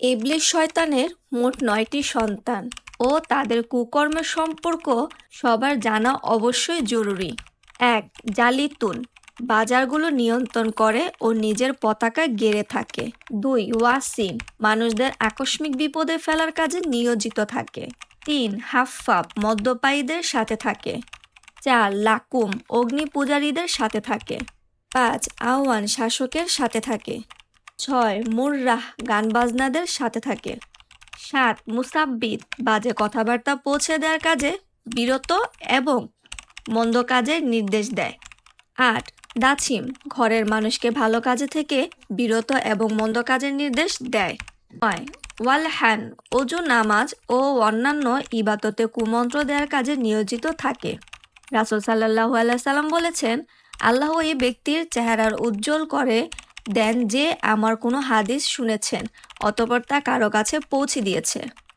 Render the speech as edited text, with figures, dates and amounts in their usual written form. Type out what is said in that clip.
ইবলিস শয়তানের মোট ৯টি সন্তান ও তাদের কুকর্মের সম্পর্ক সবার জানা অবশ্যই জরুরি। ১. জালিতুন, বাজারগুলো নিয়ন্ত্রণ করে ও নিজের পতাকা গেড়ে থাকে। ২. ওয়াসিম, মানুষদের আকস্মিক বিপদে ফেলার কাজে নিয়োজিত থাকে। ৩. হাফফাব, মদ্যপায়ীদের সাথে থাকে। ৪. লাকুম, অগ্নি পূজারীদের সাথে থাকে। ৫. আওয়ান, শাসকের সাথে থাকে। ৬. মুররাহ, গান বাজনাদের সাথে থাকে। ৭. মুসাব্বিত, বাজে কথাবার্তা পৌঁছে দেওয়ার কাজে বিরত এবং মন্দ কাজের নির্দেশ দেয়। ৮. দাছিম, ঘরের মানুষকে ভালো কাজে থেকে বিরত এবং মন্দ কাজের নির্দেশ দেয়। ৯. ওয়ালহান, অজু, নামাজ ও অন্যান্য ইবাদতে কুমন্ত্র দেওয়ার কাজে নিয়োজিত থাকে। রাসূল সাল্লাল্লাহু আলাইহি সাল্লাম বলেছেন, আল্লাহ এই ব্যক্তির চেহারার উজ্জ্বল করে দেন যে আমার কোনো হাদিস শুনেছেন অতঃপর তা কারো কাছে পৌঁছে দিয়েছে।